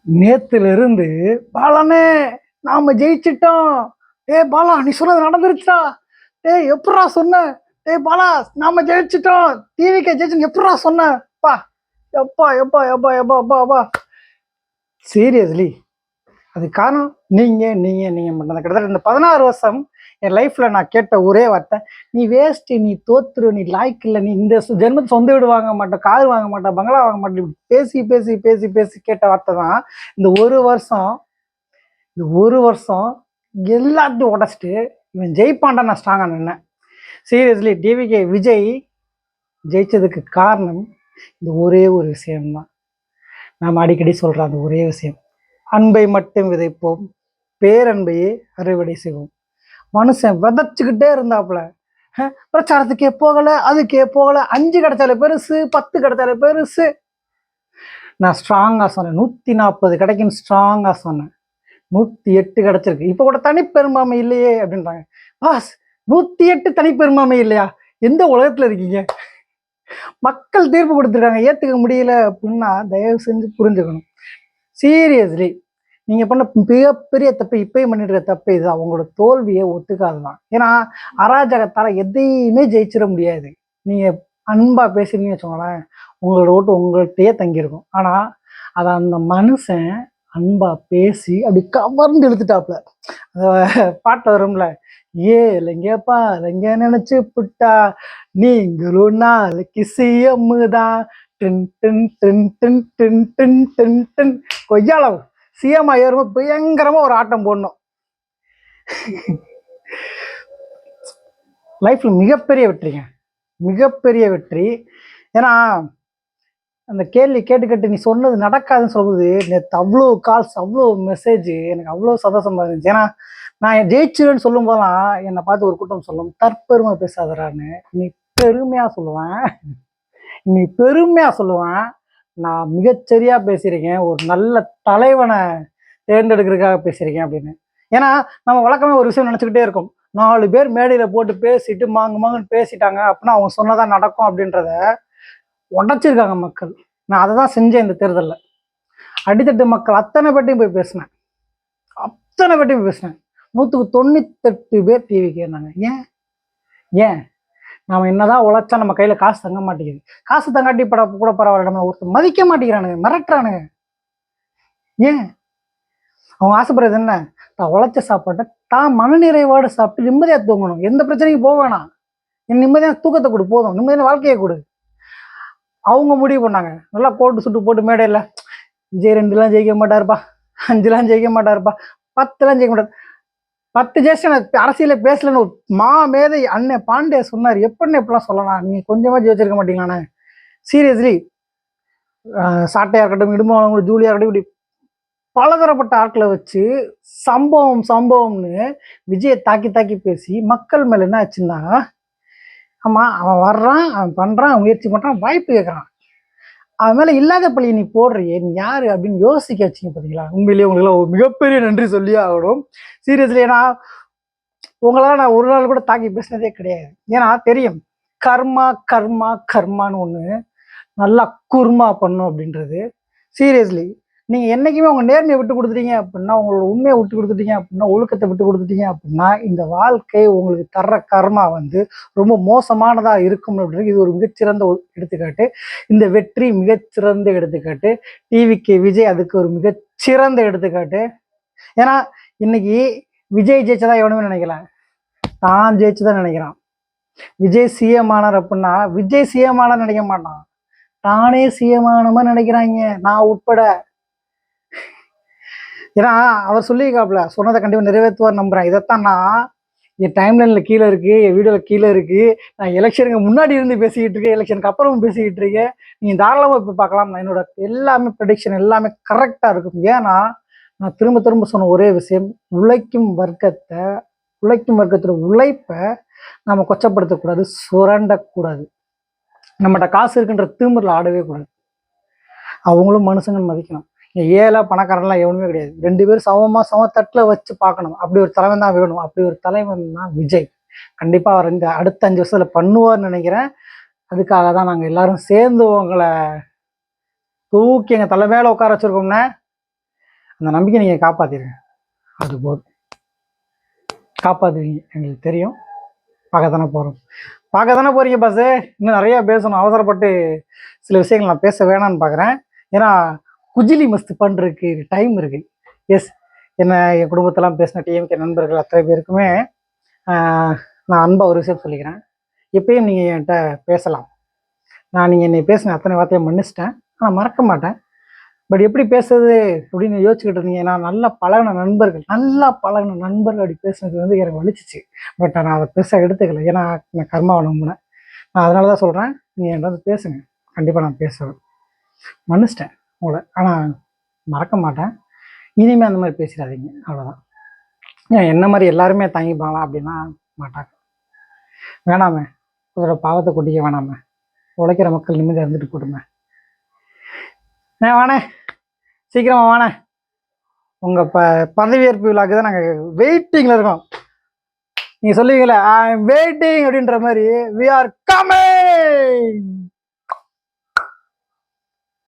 நேத்துல இருந்து பாலானே நாம ஜெயிச்சிட்டோம். பாலா நீ சொன்னது நடந்துருச்சுடா. எப்பட்றா சொன்ன? பாலா நாம ஜெயிச்சிட்டோம். டிவிக்கே ஜெயிச்சு எப்பட்றா சொன்ன? பா எப்பா எப்பா எப்பா எப்பா அப்பா அப்பா சீரியஸ்லி அது காரணம் நீங்க நீங்க நீங்க மட்டும் கிட்டத்தட்ட இந்த 16 வருஷம் என் லைஃப்ல நான் கேட்ட ஒரே வார்த்தை, நீ வேஸ்ட், நீ தோத்துரு, நீ லாய்க்கு இல்லை, நீ இந்த ஜென்மத்தை சொந்த வீடு வாங்க மாட்டேன், கார் வாங்க மாட்டேன், பங்களா வாங்க மாட்டேன், பேசி பேசி பேசி பேசி கேட்ட வார்த்தை தான் இந்த ஒரு வருஷம். இந்த ஒரு வருஷம் எல்லாத்தையும் உடச்சிட்டு இவன் ஜெயிப்பான்டா நான் ஸ்ட்ராங்கா நின்னேன். சீரியஸ்லி டிவிகே விஜய் ஜெயிச்சதுக்கு காரணம் இந்த ஒரே ஒரு விஷயம்தான். நாம் அடிக்கடி சொல்ற அந்த ஒரே விஷயம், அன்பை மட்டும் விதைப்போம், பேரன்பையே அறுவடை செய்வோம். மனுஷன் விதைச்சுக்கிட்டே இருந்தாப்புல, பிரச்சாரத்துக்கே போகல, அதுக்கே போகல, 5 கிடைச்சாலே பெருசு, 10 கிடைச்சாலே பெருசு. நான் ஸ்ட்ராங்கா சொன்னேன், 140 கிடைக்குன்னு ஸ்ட்ராங்கா சொன்னேன். 108 கிடைச்சிருக்கு. இப்ப கூட தனிப்பெரும்பான்மை இல்லையே அப்படின்றாங்க. பாஸ் 108 தனிப்பெரும்பான்மை இல்லையா? எந்த உலகத்துல இருக்கீங்க? மக்கள் தீர்ப்பு கொடுத்துருக்காங்க, ஏத்துக்க முடியல அப்படின்னா தயவு செஞ்சு புரிஞ்சுக்கணும். சீரியஸ்லி நீங்க பண்ண மிகப்பெரிய தப்பு, இப்பயும் பண்ணிட்டு இருக்க தப்பு இது. அவங்களோட தோல்வியை ஒத்துக்காதுதான். ஏன்னா அராஜகத்தால எதையுமே ஜெயிச்சிட முடியாது. நீங்க அன்பா பேசுறீங்கன்னு வச்சுக்கோங்களேன், உங்களோட ஓட்டு உங்கள்கிட்டயே தங்கியிருக்கும். ஆனா அதை அந்த மனுஷன் அன்பா பேசி அப்படி கவர்ந்து எடுத்துட்டாப்ல. பாட்டு வரும்ல, ஏலங்கப்பா லங்க நினைச்சு புட்டா நீங்களும் நாளைக்கு சிஎம் தான், டின் டின் டின் டின் டின் டின் டின் டின். கொய்யாளம் சிஎம் ஏறும் பயங்கரமா ஒரு ஆட்டம் போடணும். லைஃப்ல மிகப்பெரிய வெற்றிங்க, மிகப்பெரிய வெற்றி. ஏன்னா அந்த கேள்வி கேட்டு கேட்டு நீ சொன்னது நடக்காதுன்னு சொல்லுது. நேற்று அவ்வளோ கால்ஸ், அவ்வளோ மெசேஜ், எனக்கு அவ்வளோ சந்தோஷமா இருந்துச்சு. ஏன்னா நான் ஜெயிச்சுவேன்னு சொல்லும் போதெல்லாம் என்னை பார்த்து ஒரு கூட்டம் சொல்லும், தற்பெருமை பேசாதரான்னு. நீ பெருமையா சொல்லுவேன், நீ பெருமையா சொல்லுவேன், நான் மிகச்சரியா பேசியிருக்கேன், ஒரு நல்ல தலைவனை தேர்ந்தெடுக்கிறதுக்காக பேசியிருக்கேன் அப்படின்னு. ஏன்னா நம்ம வழக்கமே ஒரு விஷயம் நினச்சிக்கிட்டே இருக்கோம், 4 பேர் மேடையில் போட்டு பேசிட்டு மாங்கு மாங்குன்னு பேசிட்டாங்க அப்படின்னா அவங்க சொன்னதான் நடக்கும் அப்படின்றத உடைச்சிருக்காங்க மக்கள். நான் அதை தான் செஞ்சேன் இந்த தேர்தலில். அடித்தட்டு மக்கள் அத்தனை பேட்டையும் போய் பேசினேன், அத்தனை பேட்டையும் போய் பேசினேன். 198 பேர் டிவிக்கு இருந்தாங்க. ஏன் ஏன் நாம என்னதான் உழைச்சா நம்ம கையில காசு தங்க மாட்டேங்குது. காசு தங்காட்டி கூட பரவாயில்ல, நம்ம ஒருத்தர் மதிக்க மாட்டேங்கிறானுங்க, மிரட்டுறானுங்க. ஏன் அவங்க ஆசைப்படுறது என்ன? தான் உழைச்ச சாப்பாட்டை தான் மனநிறைவோடு சாப்பிட்டு நிம்மதியா தூங்கணும், எந்த பிரச்சனையும் போக வேணாம், என் நிம்மதியான தூக்கத்தை கொடு, போதும் நிம்மதியான வாழ்க்கையை கொடு. அவங்க முடிவு பண்ணாங்க, நல்லா கோட்டு சுட்டு போட்டு மேடையில் விஜய் 2லாம் ஜெயிக்க மாட்டாருப்பா, 5லாம் ஜெயிக்க மாட்டாருப்பா, 10லாம் ஜெயிக்க மாட்டார். 10 ஜெயிச்சு அரசியல பேசலன்னு ஒரு மேதை அண்ணன் பாண்டே சொன்னார். எப்படின்னு எப்படிலாம் சொல்லலாம்? நீங்க கொஞ்சமா ஜெயிச்சிருக்க மாட்டீங்களாண்ணே? சீரியஸ்லி சாட்டையா இருக்கட்டும், இடுமாவளவங்க, ஜூலியா இருக்கட்டும், இப்படி பலதரப்பட்ட ஆட்களை வச்சு சம்பவம் சம்பவம்னு விஜயை தாக்கி தாக்கி பேசி மக்கள் மேல என்ன ஆச்சுன்னா, ஆமா அவன் வர்றான், அவன் பண்றான், அவன் முயற்சி பண்றான், வாய்ப்பு கேட்கறான், அவன் மேல இல்லாத பழி நீ போடுறியே, நீ யாரு அப்படின்னு யோசிக்க வச்சிங்க பாத்தீங்களா? உண்மையிலேயே உங்களுக்கு மிகப்பெரிய நன்றி சொல்லி ஆகணும். சீரியஸ்லி ஏன்னா உங்களால நான் ஒரு நாள் கூட தாக்கி பேசினதே கிடையாது. ஏன்னா தெரியும், கர்மா கர்மா கர்மான்னு ஒண்ணு நல்லா குர்மா பண்ணும் அப்படின்றது. சீரியஸ்லி நீங்க என்னைக்குமே உங்க நேர்மையை விட்டு கொடுத்துட்டீங்க அப்படின்னா, உங்களோட உண்மையை விட்டு கொடுத்துட்டீங்க அப்படின்னா, ஒழுக்கத்தை விட்டு கொடுத்துட்டீங்க அப்படின்னா, இந்த வாழ்க்கை உங்களுக்கு தர்ற கர்மா வந்து ரொம்ப மோசமானதா இருக்கும் அப்படின்றது இது ஒரு மிகச்சிறந்த எடுத்துக்காட்டு. இந்த வெற்றி மிகச்சிறந்த எடுத்துக்காட்டு. டிவிக்கு விஜய் அதுக்கு ஒரு மிகச்சிறந்த எடுத்துக்காட்டு. ஏன்னா இன்னைக்கு விஜய் ஜெயிச்சதா எவனுமே நினைக்கல, தான் ஜெயிச்சுதான் நினைக்கிறான். விஜய் சிஎம் ஆனார் அப்படின்னா விஜய் சிஎம் ஆனார் நினைக்க மாட்டான், தானே சிஎம் ஆன மாதிரி நினைக்கிறாங்க, நான் உட்பட. ஏன்னா அவர் சொல்லியிருக்காப்புல, சொன்னதை கண்டிப்பா நிறைவேற்றுவார் நம்புறேன். இதைத்தான் நான் என் டைம்லைன்ல கீழே இருக்கு, என் வீடியோல கீழே இருக்கு, நான் எலெக்ஷனுக்கு முன்னாடி இருந்து பேசிக்கிட்டு இருக்கேன், எலெக்ஷனுக்கு அப்புறமும் பேசிக்கிட்டு இருக்கேன். நீங்க தாராளமா இப்ப பார்க்கலாம், நான் என்னோட எல்லாமே ப்ரெடிக்ஷன் எல்லாமே கரெக்டா இருக்கும். ஏன்னா நான் திரும்ப திரும்ப சொன்ன ஒரே விஷயம், உழைக்கும் வர்க்கத்தோட உழைப்பை நம்ம கொச்சப்படுத்தக்கூடாது, சுரண்டக்கூடாது. நம்மகிட்ட காசு இருக்குன்ற திமிரில் ஆடவே கூடாது. அவங்களும் மனுஷங்கன்னு மதிக்கணும். ஏழை பணக்காரன்லாம் எவனுமே கிடையாது, 2 பேரும் சமத்தட்டில் வச்சு பார்க்கணும். அப்படி ஒரு தலைவன் தான் வேணும். அப்படி ஒரு தலைவன் தான் விஜய். கண்டிப்பா அவர் இந்த அடுத்த 5 வருஷத்துல பண்ணுவார்னு நினைக்கிறேன். அதுக்காக தான் நாங்கள் எல்லாரும் சேர்ந்து உங்களை தூக்கி எங்கள் தலை மேலே உட்கார வச்சிருக்கோம்னே. அந்த நம்பிக்கை நீங்கள் காப்பாற்றிருங்க. அது போதும். காப்பாற்றுவீங்க, எங்களுக்கு தெரியும். பார்க்க தானே போகிறோம். பார்க்க தானே போகிறீங்க பாஸு. இன்னும் நிறையா பேசணும். அவசரப்பட்டு சில விஷயங்கள் நான் பேச வேணான்னு பார்க்குறேன். ஏன்னா குஜிலி மஸ்து பண்ணுறதுக்கு டைம் இருக்குது. எஸ், என்ன என் குடும்பத்தெல்லாம் பேசின டிஎம்கே நண்பர்கள் அத்தனை பேருக்குமே நான் அன்பாக ஒரு விஷயம் சொல்லிக்கிறேன். எப்பயும் நீங்கள் என்கிட்ட பேசலாம். நீங்கள் என்னை பேசின அத்தனை வார்த்தையை மன்னிச்சிட்டேன். ஆனால் மறக்க மாட்டேன். பட் எப்படி பேசுறது அப்படின்னு யோசிச்சுக்கிட்டு இருந்தீங்க. நான் நல்லா பழகின நண்பர்கள் அப்படி பேசுனது வந்து எனக்கு வலிச்சிச்சு. பட் நான் அதை பெருசாக எடுத்துக்கல. ஏன்னா நான் கர்மாவை நம்பினேன். நான் அதனால தான் சொல்கிறேன், நீங்கள் என்கிட்ட வந்து பேசுங்க. கண்டிப்பாக நான் பேசுவேன். மன்னிச்சிட்டேன் உங்களை, ஆனால் மறக்க மாட்டேன். இனிமேல் அந்த மாதிரி பேசிடாதீங்க, அவ்வளோதான். ஏன் என்ன மாதிரி எல்லாருமே தாங்கிப்பாங்களா அப்படின்னா மாட்டாங்க. வேணாமே, அதோட பாவத்தை கொட்டிக்க வேணாமே. உழைக்கிற மக்கள் நிம்மதியாக இருந்துட்டு போட்டுமே. வாணே, சீக்கிரமா வாணே. உங்கள் பதவியேற்பு விழாக்கு தான் நாங்கள் வெயிட்டிங்கில் இருக்கோம். நீங்கள் சொல்லுவீங்களே ஐ எம் வெயிட்டிங் அப்படின்ற மாதிரி we are coming.